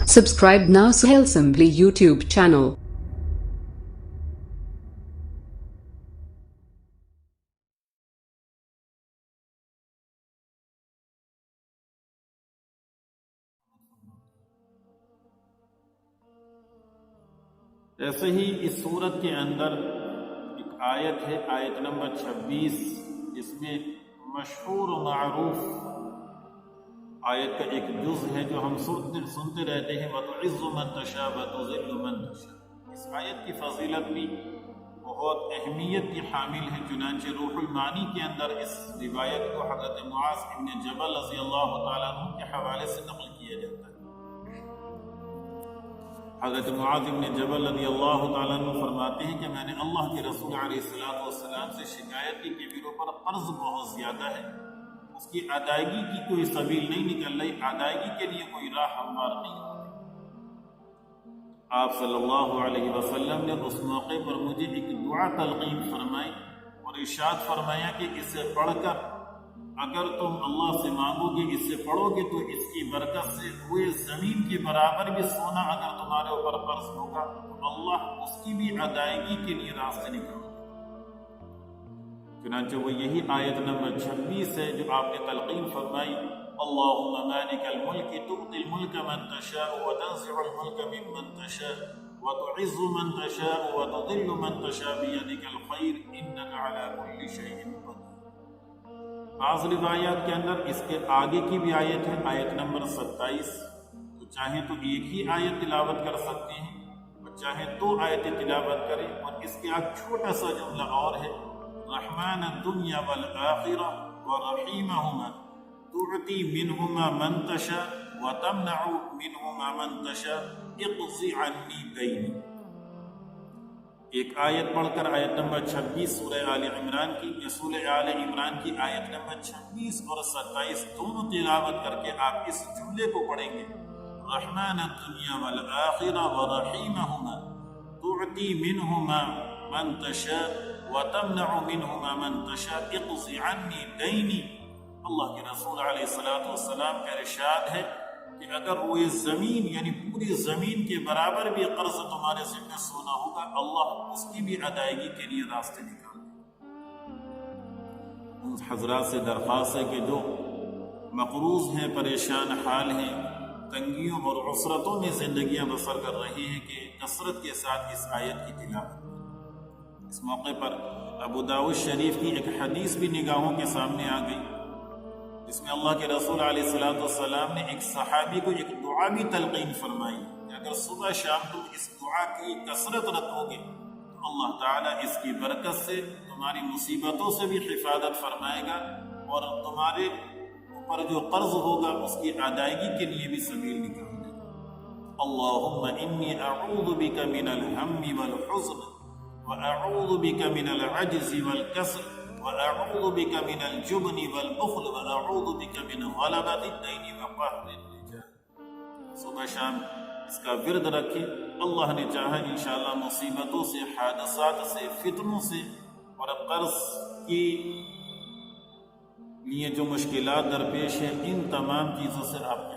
Subscribe now Suhail Simply YouTube channel. ایسے ہی اس صورت کے اندر ایک آیت ہے، آیت نمبر 26، جس میں مشہور و معروف آیت کا ایک جز ہے جو ہم سنتے رہتے ہیں، وَتُعِزُّ مَن تَشَاءُ وَتُذِلُّ مَن تَشَاءُ۔ اس آیت کی فضیلت بھی بہت اہمیت کی حامل ہے، چنانچہ روح المعانی کے اندر اس روایت کو حضرت معاذ بن جبل رضی اللہ تعالیٰ عنہ کے حوالے سے نقل کیا جاتا ہے۔ حضرت معاذ بن جبل رضی اللہ تعالیٰ عنہ فرماتے ہیں کہ میں نے اللہ کے رسول علیہ السلام سے شکایت کی کہ میرے اوپر قرض بہت زیادہ ہے، اس کی ادائیگی کی کوئی سبیل نہیں نکل رہی، ادائیگی کے لیے کوئی راہ ہموار نہیں ہو رہی۔ آپ صلی اللہ علیہ وسلم نے اس موقع پر مجھے ایک دعا تلقین فرمائی اور ارشاد فرمایا کہ اسے پڑھ کر اگر تم اللہ سے مانگو گے، اس سے پڑھو گے تو اس کی برکت سے ہوئے زمین کے برابر بھی سونا اگر تمہارے اوپر قرض ہوگا تو اللہ اس کی بھی ادائیگی کے لیے راستے نکالے۔ چنانچہ وہ یہی آیت نمبر 26 ہے جو آپ نے تلقین فرمائی، اللہم مالک الملک تؤتی الملک من تشاء وتنزع الملک ممن تشاء وتعز من تشاء وتذل من تشاء بیدک الخیر انک علی کل شیء قدیر۔ بعض روایات کے اندر اس کے آگے کی بھی آیت ہے، آیت نمبر 27، تو چاہیں تو ایک ہی آیت تلاوت کر سکتے ہیں اور چاہیں دو آیتیں تلاوت کریں، اور اس کے آگے چھوٹا سا جملہ اور ہے، رحمان الدنیا والآخرہ ورحیمہما تعطی منہما من تشاء وتمنع منہما من تشاء اقضی عنی دینی۔ ایک آیت پڑھ کر آیت نمبر 26 سورہ آل عمران کی، سورہ آل عمران کی آیت نمبر 26 اور 27 دونوں تلاوت کر کے آپ اس جملے کو پڑھیں گے، رحمان الدنیا والآخرہ ورحیمہما تعطی منہما من تشاء وتمنع منہما من تشاء اقضی عنی دینی۔ اللہ کے رسول علیہ السلام کا ارشاد ہے کہ اگر وہ زمین یعنی پوری زمین کے برابر بھی قرض تمہارے ذمہ سونا ہوگا، اللہ اس کی بھی ادائیگی کے لیے راستے نکال دے۔ ان حضرات سے درخواست ہے کہ جو مقروض ہیں، پریشان حال ہیں، تنگیوں اور عسرتوں میں زندگیاں بسر کر رہے ہیں، کہ کثرت کے ساتھ اس آیت کی تلاوت۔ اس موقع پر ابو داؤد شریف کی ایک حدیث بھی نگاہوں کے سامنے آ گئی، جس میں اللہ کے رسول علیہ السلام نے ایک صحابی کو ایک دعا بھی تلقین فرمائی کہ اگر صبح شام تم اس دعا کی کثرت رکھو گے تو اللہ تعالیٰ اس کی برکت سے تمہاری مصیبتوں سے بھی حفاظت فرمائے گا، اور تمہارے اوپر جو قرض ہوگا اس کی ادائیگی کے لیے بھی سبیل نکال دے گا۔ اللہم انی اعوذ بک من الہم والحزن وأعوذ بك من العجز والكسل وأعوذ بك من الجبن والبخل وأعوذ بك من غلبة الدين وقهر الرجال۔ صبح شام اس کا ورد رکھیں، اللہ نے چاہا انشاءاللہ مصیبتوں سے، حادثات سے، فتنوں سے اور قرض کی لیے جو مشکلات درپیش ہیں، ان تمام چیزوں سے آپ